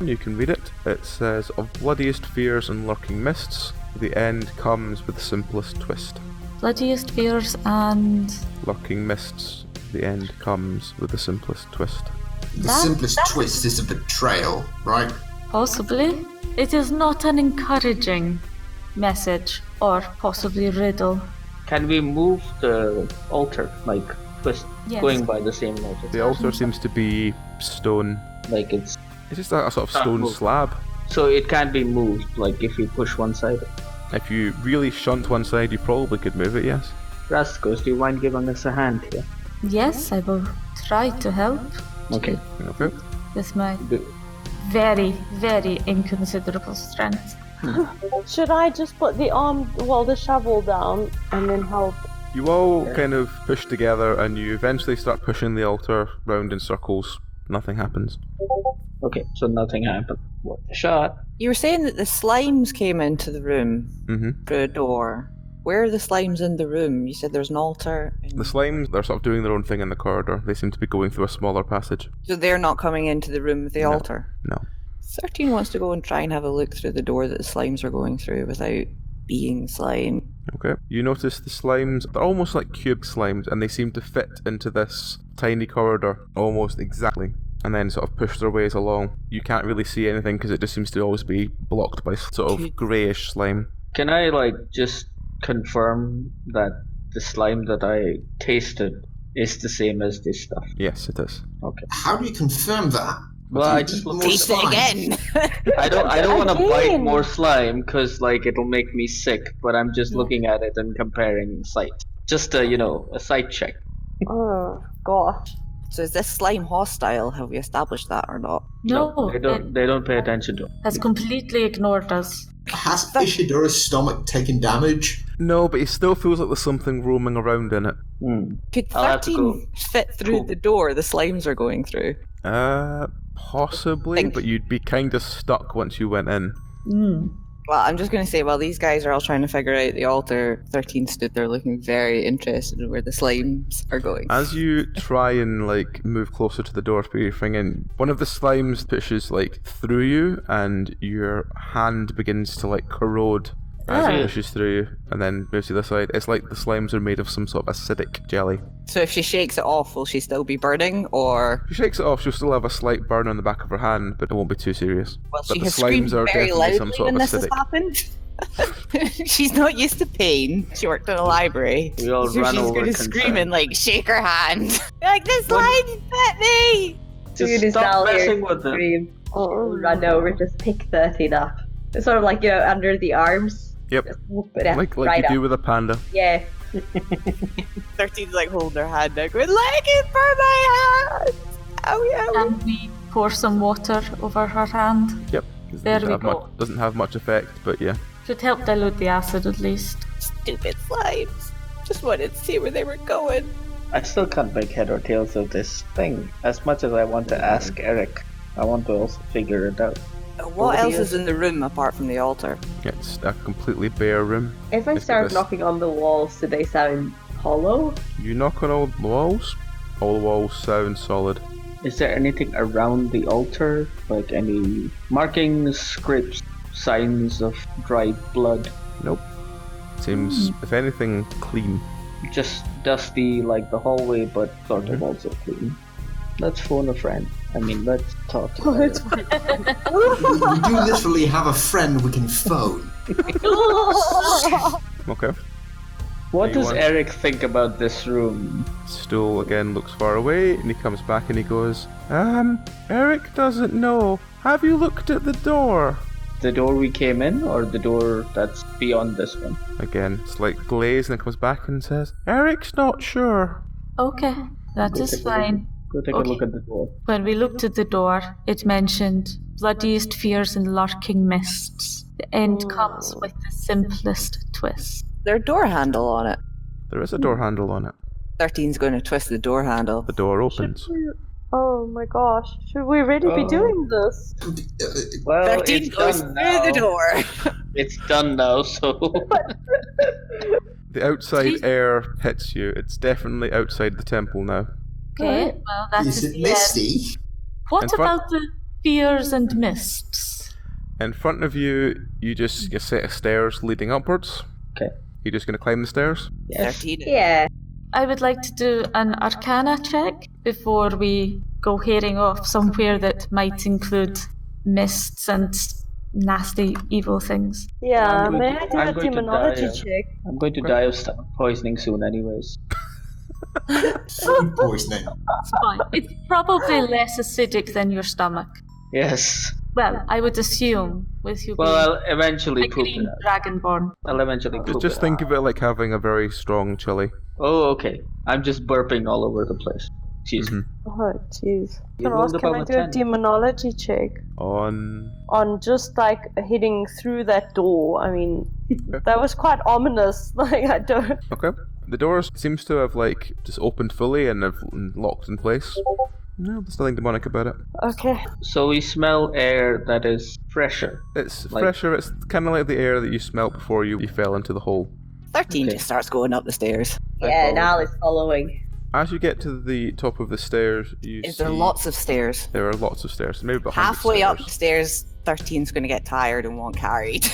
You can read it. It says, "Of bloodiest fears and lurking mists, the end comes with the simplest twist. Bloodiest fears and... Lurking mists, the end comes with the simplest twist." The simplest twist is a betrayal, right? Possibly. It is not an encouraging message, or possibly riddle. Can we move the altar, like twist, Yes. going by the same logic? The altar seems to be stone. Like it's It's just a sort of Can't stone move. slab. so it can be moved. Like if you push one side. If you really shunt one side, you probably could move it, yes. Rasthikos, do you mind giving us a hand here? Yes, I will try to help Okay. Okay. with my Do- very, very inconsiderable strength. Should I just put the shovel down and then help? You all kind of push together and you eventually start pushing the altar round in circles. Nothing happens. Okay, so nothing happened. What a shot. You were saying that the slimes came into the room Mm-hmm. through a door. Where are the slimes in the room? You said there's an altar. The slimes, they're sort of doing their own thing in the corridor. They seem to be going through a smaller passage. So they're not coming into the room with the No. altar? No. 13 wants to go and try and have a look through the door that the slimes are going through without being slime. Okay. You notice the slimes, they're almost like cube slimes, and they seem to fit into this tiny corridor almost exactly, and then sort of push their ways along. You can't really see anything because it just seems to always be blocked by sort of greyish slime. Can I just confirm that the slime that I tasted is the same as this stuff? Yes, it is. Okay. How do you confirm that? Well, Do you I just eat look- more Taste it slime? again! I don't want to bite Again. more slime because it'll make me sick. But I'm just looking at it and comparing sight. Just a sight check. Oh gosh. So is this slime hostile? Have we established that or not? No, they don't pay attention to it. has completely ignored us. Has Ishidoro's stomach taken damage? No, but he still feels like there's something roaming around in it. Could I'll have to 13 go. fit through Cool. the door the slimes are going through? Possibly, Think- but you'd be kind of stuck once you went in. Well, I'm just going to say, while these guys are all trying to figure out the altar, 13 stood there looking very interested in where the slimes are going. As you try and move closer to the door to put your thing in, one of the slimes pushes through you, and your hand begins to corrode as it pushes through you, and then moves to the side. It's like the slimes are made of some sort of acidic jelly. So if she shakes it off, will she still be burning, or... If she shakes it off, she'll still have a slight burn on the back of her hand, but it won't be too serious. Well, But she the has slimes screamed are very definitely loudly some sort when of this has acidic. happened. She's not used to pain. She worked in a library. We all so run she's over going to concerned. scream and shake her hand. This slime bit me! Just stop messing with them. Run over, just pick 13 up. It's sort of under the arms. Yep. Just whoop it up, Like right you up. do with a panda. Yeah. 13's holding her hand out, going, it for my hand! Owie, owie. And we pour some water over her hand. Yep. There we go. Doesn't have much effect, but yeah. Should help dilute the acid at least. Stupid slimes. Just wanted to see where they were going. I still can't make head or tails of this thing. As much as I want to ask Eric, I want to also figure it out. What else is in the room apart from the altar? It's a completely bare room. If I Look at start this. knocking on the walls, do they sound hollow? You knock on all the walls sound solid. Is there anything around the altar? Like any markings, scripts, signs of dried blood? Nope. Seems, if anything, clean. Just dusty like the hallway, but sort of also clean. Let's phone a friend. Let's talk to her. We do literally have a friend we can phone. Okay. What You does want- Eric think about this room? Stool again looks far away, and he comes back and he goes, Eric doesn't know. Have you looked at the door? The door we came in, or the door that's beyond this one? Again, it's glazed, and he comes back and says, Eric's not sure. Okay, that is fine. Go take Okay. a look at the door. When we looked at the door, it mentioned bloodiest fears and lurking mists. The end comes with the simplest twist. There's a door handle on it. There is a door handle on it. 13's going to twist the door handle. The door opens. Oh my gosh, should we really be doing this? Well, 13 it's goes done through now. the door. It's done now, so... The outside air hits you. It's definitely outside the temple now. Okay, well, that Is is it the end. misty? What In front- about the fears and mists? In front of you, you just a set of stairs leading upwards. Okay. You just gonna climb the stairs? 13. Yeah. I would like to do an Arcana check before we go heading off somewhere that might include mists and nasty, evil things. Yeah, I'm going may to- I do I'm a going to demonology die, check? I'm going to die of stomach poisoning soon anyways. Food poisoning. It's fine. It's probably less acidic than your stomach. Yes. Well, I would assume with you Well, being I'll eventually a poop green it out. dragonborn. I'll eventually poop Just it think out. of it like having a very strong chili. Oh, okay. I'm just burping all over the place. Jeez. Oh, jeez. You Ross, rolled can above I a do a 10. demonology check? On just like heading through that door. I mean, that was quite ominous. Like, I don't. Okay. The doors seems to have like just opened fully and have locked in place. No, there's nothing demonic about it. Okay. So we smell air that is fresher. It's Like- fresher. It's kind of like the air that you smelt before you fell into the hole. 13 Okay. just starts going up the stairs. Yeah, follow. Nal is following. As you get to the top of the stairs, you Is see there lots of stairs? there are lots of stairs. Maybe about 100 Halfway up stairs. the stairs, 13's going to get tired and want carried.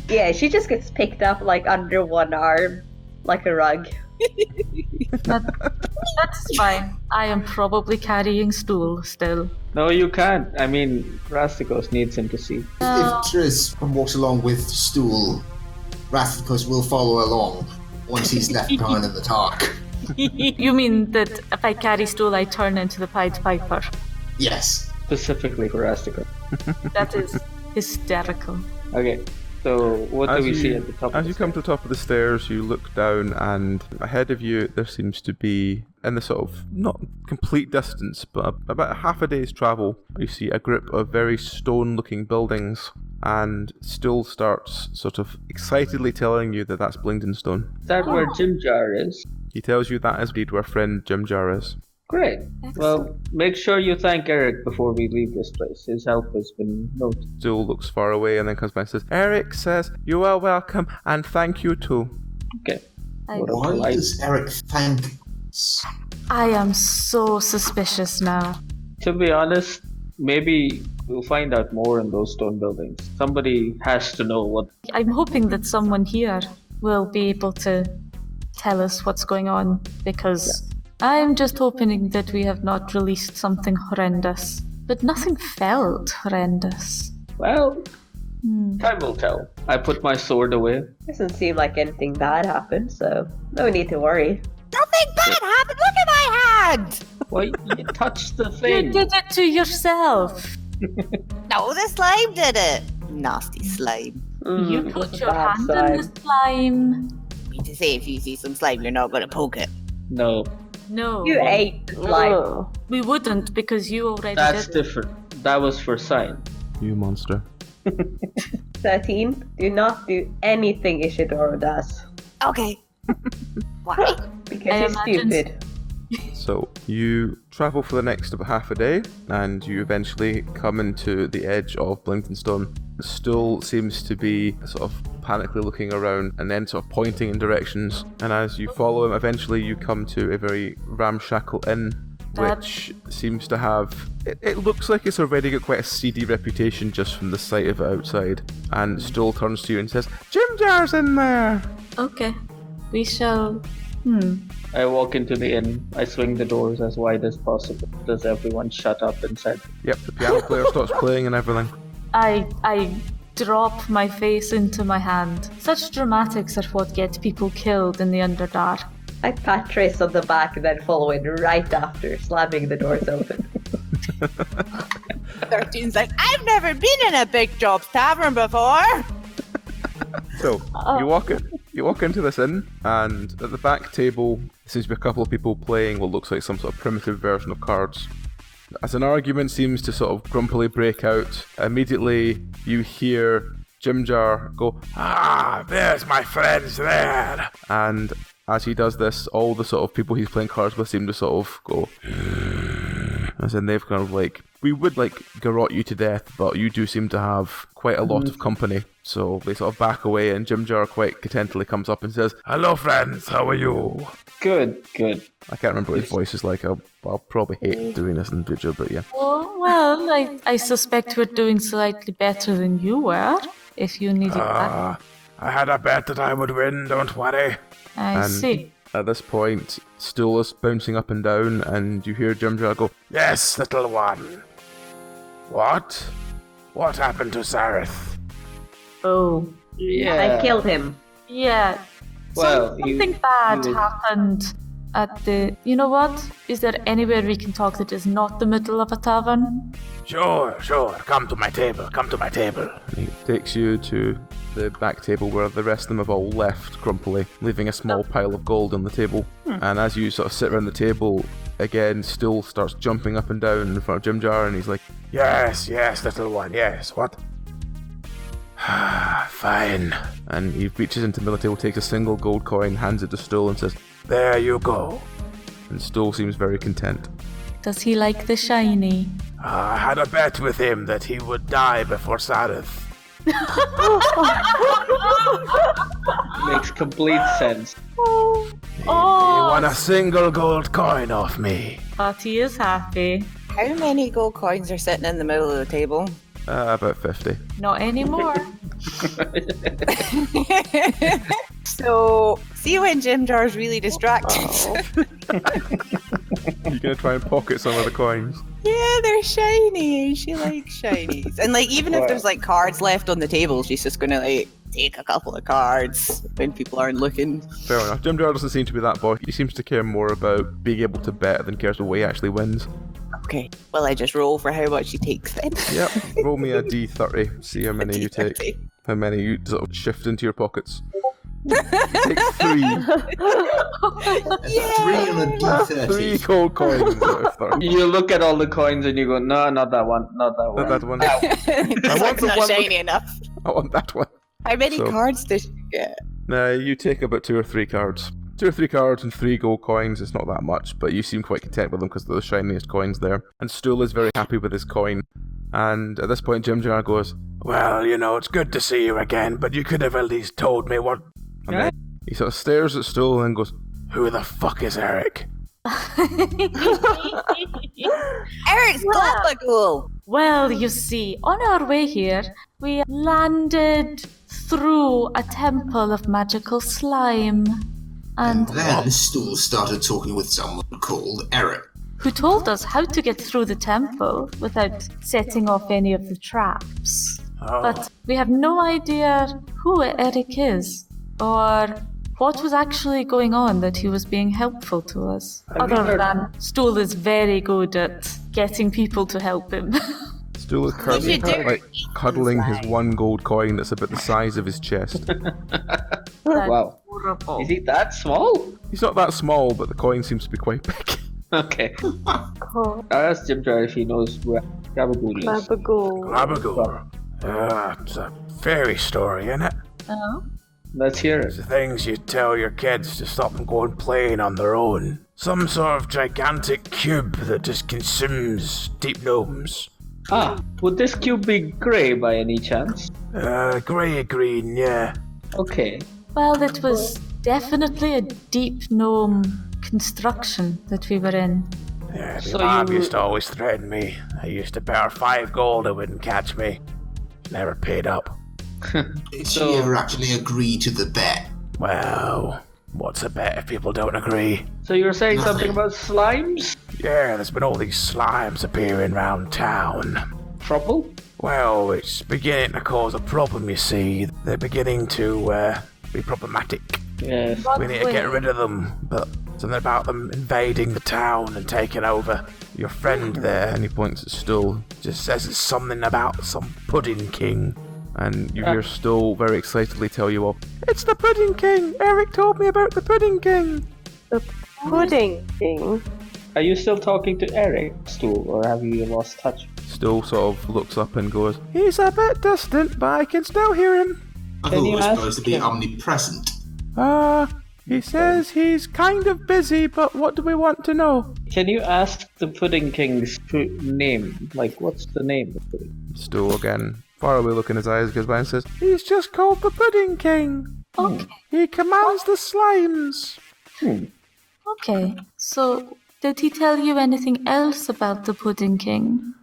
Yeah, she just gets picked up like under one arm, like a rug. That's fine. I am probably carrying stool still. No, you can't. I mean, Rasthikos needs him to see. If Triz walks along with stool, Rasthikos will follow along once he's left behind in the dark. You mean that if I carry stool, I turn into the Pied Piper? Yes. Specifically for Rasthikos. That is hysterical. Okay, so what do we see at the top As of you the come to the top of the stairs, you look down, and ahead of you, there seems to be, in the sort of not complete distance, but about half a day's travel, you see a group of very stone-looking buildings, and Stool starts sort of excitedly telling you that that's Blingdenstone. Is that where Jim Jar is? He tells you that is indeed where friend Jim Jar is. Great. Well, make sure you thank Eric before we leave this place. His help has been noted. Stool looks far away and then comes back and says, Eric says, you are welcome, and thank you too. Okay. I, What a Why polite- does Eric thank us? I am so suspicious now. To be honest, maybe we'll find out more in those stone buildings. Somebody has to know what. I'm hoping that someone here will be able to tell us what's going on, because I'm just hoping that we have not released something horrendous. But nothing felt horrendous. Well, time will tell. I put my sword away. Doesn't seem like anything bad happened, so no need to worry. Nothing bad happened! Look at my hand! Why, you touched the You thing. did it to yourself. No, the slime did it! Nasty slime. You Mm, put your bad hand slime. in the slime. mean to say, if you see some slime, you're not going to poke it. No, No, You ate slime. Ugh. we wouldn't, because you already that's did. different. That was for sign. You monster. 13. Do not do anything Ishidoro does. Okay. Why? Because I he's imagine- stupid. So you travel for the next about half a day, and you eventually come into the edge of Blingdenstone. Stool seems to be sort of panically looking around and then sort of pointing in directions. And as you follow him, eventually you come to a very ramshackle inn, which seems to have... It looks like it's already got quite a seedy reputation just from the sight of it outside. And Stool turns to you and says, "Jim Jar's in there!" Okay, we shall. I walk into the inn. I swing the doors as wide as possible. Does everyone shut up inside? Yep, the piano player starts playing and everything. I drop my face into my hand. Such dramatics are what get people killed in the Underdark. I pat Trace on the back and then follow in right after, slamming the doors open. 13's like, I've never been in a big jobs tavern before. So you walk into this inn, and at the back table seems to be a couple of people playing what looks like some sort of primitive version of cards. As an argument seems to sort of grumpily break out, immediately you hear Jim Jar go, "Ah, there's my friends there!" And as he does this, all the sort of people he's playing cards with seem to sort of go, as in they've kind of like, we would like garrote you to death, but you do seem to have quite a lot of company. So they sort of back away, and Jim Jar quite contentedly comes up and says, "Hello friends, how are you?" Good. I can't remember what his voice is like. I'll probably hate doing this in the future, but yeah. Oh, well, I suspect we're doing slightly better than you were, if you needed that. I had a bet that I would win, don't worry. I see. At this point, Stool is bouncing up and down, and you hear Jim Jar go, "Yes, little one. What? What happened to Sareth?" Oh, Yeah. I killed him. Yeah. Well, Something bad happened at the... You know what? Is there anywhere we can talk that is not the middle of a tavern? Sure. Come to my table. And he takes you to the back table where the rest of them have all left grumpily, leaving a small pile of gold on the table. And as you sort of sit around the table, again, Stool starts jumping up and down in front of Jim Jar, and he's like, Yes, little one, yes, what? Fine. And he reaches into the middle of the table, takes a single gold coin, hands it to Stool, and says, "There you go." And Stool seems very content. Does he like the shiny? I had a bet with him that he would die before Sareth. Makes complete sense. He won a single gold coin off me. But he is happy. How many gold coins are sitting in the middle of the table? About 50. Not anymore. So, see when Jim Jar's really distracted? You're gonna try and pocket some of the coins. Yeah, they're shiny. She likes shinies. And like, even if there's like cards left on the table, she's just gonna like take a couple of cards when people aren't looking. Fair enough. Jim Jar doesn't seem to be that boy. He seems to care more about being able to bet than cares what he actually wins. Okay. Well, I just roll for how much she takes then. Yep. Roll me a d30. See how many you take. D30. How many you sort of shift into your pockets. Take 3. Yeah. 3 on a d30. 3 gold coins. You look at all the coins and you go, no, not that one, not that one. Not that one. It's want the not one shiny enough. I want that one. How many So- cards does she get? Nah, you take about 2 or 3 cards. 2 or 3 cards and 3 gold coins. It's not that much, but you seem quite content with them because they're the shiniest coins there. And Stool is very happy with his coin. And at this point, Jim Jar goes, "Well, you know, it's good to see you again, but you could have at least told me what..." And then he sort of stares at Stool and goes, "Who the fuck is Eric?" Eric's Gabagool! Well, you see, on our way here, we landed through a temple of magical slime. And And then Stool started talking with someone called Eric. who told us how to get through the temple without setting off any of the traps. But we have no idea who Eric is, or what was actually going on that he was being helpful to us. Other than Stool is very good at getting people to help him. Stool is currently cuddling his 1 gold coin that's about the size of his chest. Wow. Horrible. Is he that small? He's not that small, but the coin seems to be quite big. Okay. Cool. I asked Jim Jar if he knows where Gabagool is. Gabagool. Gabagool. It's a fairy story, isn't it? Oh. Let's hear it. The things you tell your kids to stop them going playing on their own. Some sort of gigantic cube that just consumes deep gnomes. Would this cube be grey by any chance? Grey-green, yeah. Okay. Well, it was definitely a deep gnome construction that we were in. Yeah, So my mom you- used to always threaten me. I used to bet her 5 gold it wouldn't catch me. Never paid up. Did So- she ever actually agree to the bet? Well, what's a bet if people don't agree? So you were saying Nothing. something about slimes? Yeah, there's been all these slimes appearing around town. Trouble? Well, it's beginning to cause a problem, you see. They're beginning to be problematic. Yes. We need to get rid of them, but something about them invading the town and taking over. Your friend there, and he points at Stool, just says it's something about some pudding king. And you hear Stool very excitedly tell you all, "It's the Pudding King! Eric told me about the Pudding King!" The pudding king. Are you still talking to Eric, Stool, or have you lost touch? Stool sort of looks up and goes, "He's a bit distant, but I can still hear him." I Can thought it you was ask supposed to be him? omnipresent. He says he's kind of busy, but what do we want to know? Can you ask the Pudding King's name? Like, what's the name of it? Stool again, far away look in his eyes, goes by and says, he's just called the Pudding King. Okay. He commands the slimes. Okay. So, did he tell you anything else about the Pudding King?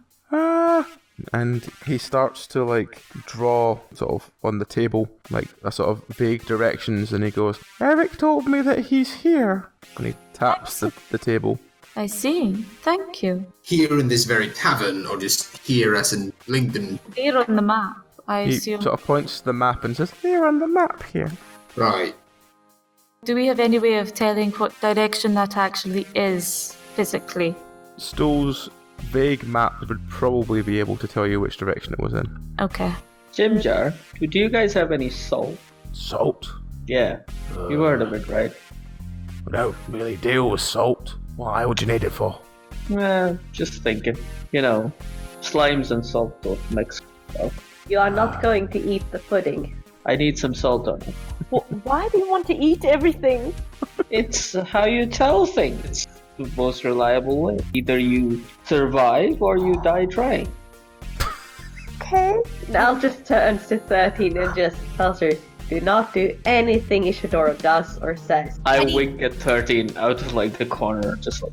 And he starts to like draw sort of on the table, like a sort of vague directions, and he goes, Eric told me that he's here. And he taps the table. I see. Thank you. Here in this very tavern, or just here as in Blingden? Here on the map, I He assume. sort of points to the map and says, here on the map here. Right. Do we have any way of telling what direction that actually is, physically? Stool's vague map would probably be able to tell you which direction it was in. Okay. Jim Jar, do you guys have any salt? Salt? Yeah, you heard of it, right? We don't really deal with salt. Why would you need it for? Just thinking. You know, slimes and salt don't mix well. You are not going to eat the pudding. I need some salt on it. Why do you want to eat everything? It's how you tell things. The most reliable way. Either you survive or you die trying. Okay. Nal just turns to 13 and just tells her, do not do anything Ishidoro does or says. I wink at 13 out of like the corner, just like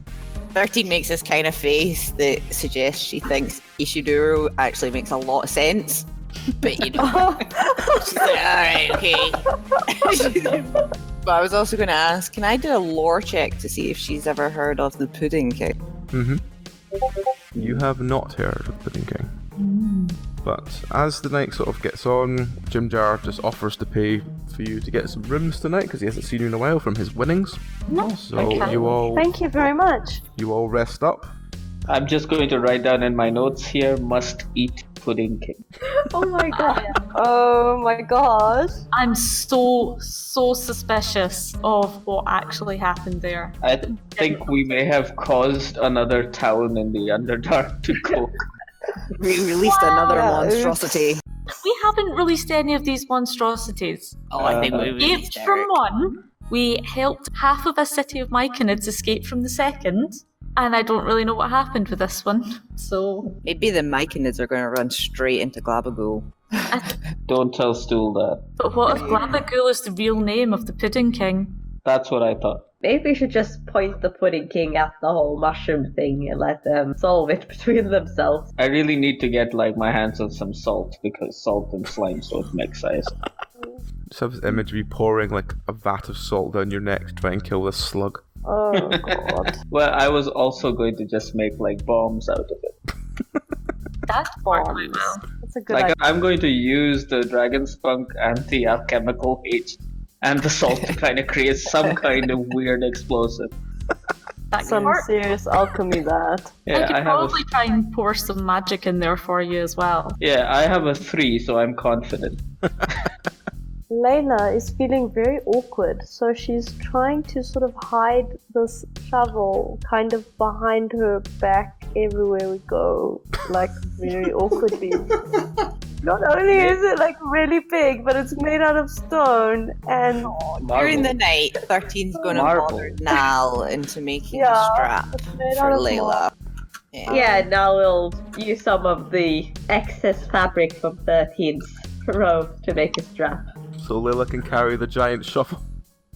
13 makes this kind of face that suggests she thinks Ishidoro actually makes a lot of sense. But you know, she's like, alright, okay. But I was also going to ask, can I do a lore check to see if she's ever heard of the Pudding King? Mm-hmm. You have not heard of the Pudding King. But as the night sort of gets on, Jim Jar just offers to pay for you to get some rooms tonight because he hasn't seen you in a while from his winnings. So okay. Thank you very much. you all rest up. I'm just going to write down in my notes here, must eat Pudding King. Oh my god. Oh my gosh. I'm so suspicious of what actually happened there. I think we may have caused another town in the Underdark to cook. We released another monstrosity. We haven't released any of these monstrosities. Oh, I think we Escaped released from Eric. one, we helped half of a city of Myconids escape from the second, and I don't really know what happened with this one, so... Maybe the Myconids are going to run straight into Glabagool. Don't tell Stool that. But what if Glabagool is the real name of the Pudding King? That's what I thought. Maybe we should just point the Pudding King at the whole mushroom thing and let them solve it between themselves. I really need to get like my hands on some salt because salt and slimes don't mix, I assume. Just have this image of you pouring like a vat of salt down your neck to try and kill this slug. Oh god. Well, I was also going to just make like bombs out of it. That worked quite well. That's a good Like idea. I'm going to use the dragon spunk anti-alchemical H and the salt to kind of create some kind of weird explosive. That could Some work. serious alchemy that. Yeah, I could I have probably try and pour some magic in there for you as well. I have a 3, so I'm confident. Layla is feeling very awkward, so she's trying to sort of hide this shovel kind of behind her back everywhere we go, like very awkwardly. Not only is it like really big, but it's made out of stone, and During the night, 13's going to Marble. bother Nal into making Yeah, a strap it's made for out of Layla. Yeah. Yeah, now we'll use some of the excess fabric from 13's robe to make a strap. So Layla can carry the giant shovel.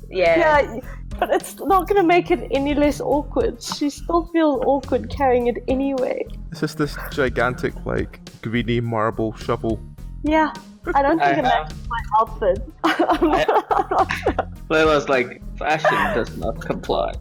Yeah. but it's not gonna make it any less awkward. She still feels awkward carrying it anyway. It's just this gigantic, like, greeny marble shovel. Yeah, I don't think I it matches my outfit. I'm not sure. Layla's like, fashion does not comply.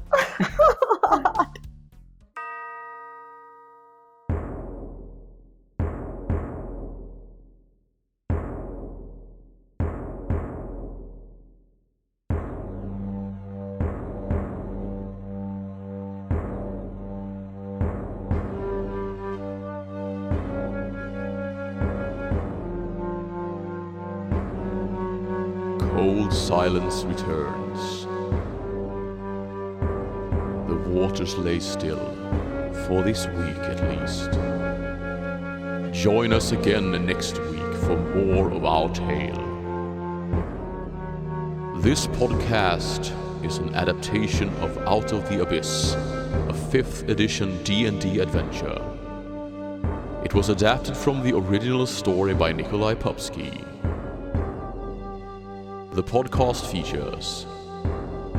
Cold silence returns. The waters lay still, for this week at least. Join us again next week for more of our tale. This podcast is an adaptation of Out of the Abyss, a 5th edition D&D adventure. It was adapted from the original story by Nikolai Popsky. The podcast features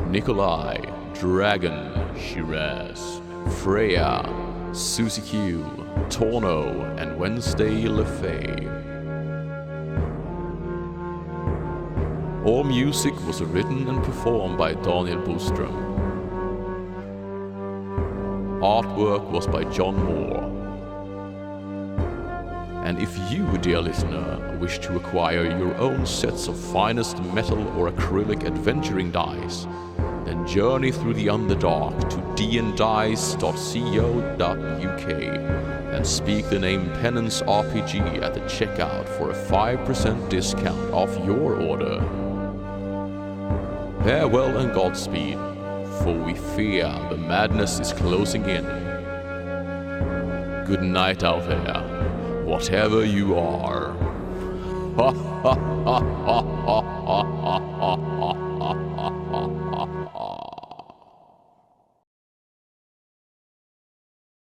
Nikolai, Dragon, Shiraz, Freya, Susie Q, Tauno, and Wednesday LeFay. All music was written and performed by Daniel Boström. Artwork was by John Moore. And if you, dear listener, wish to acquire your own sets of finest metal or acrylic adventuring dice, then journey through the Underdark to dndice.co.uk and speak the name Penance RPG at the checkout for a 5% discount off your order. Farewell and Godspeed, for we fear the madness is closing in. Good night out there, whatever you are. Ha ha ha ha ha ha ha ha ha.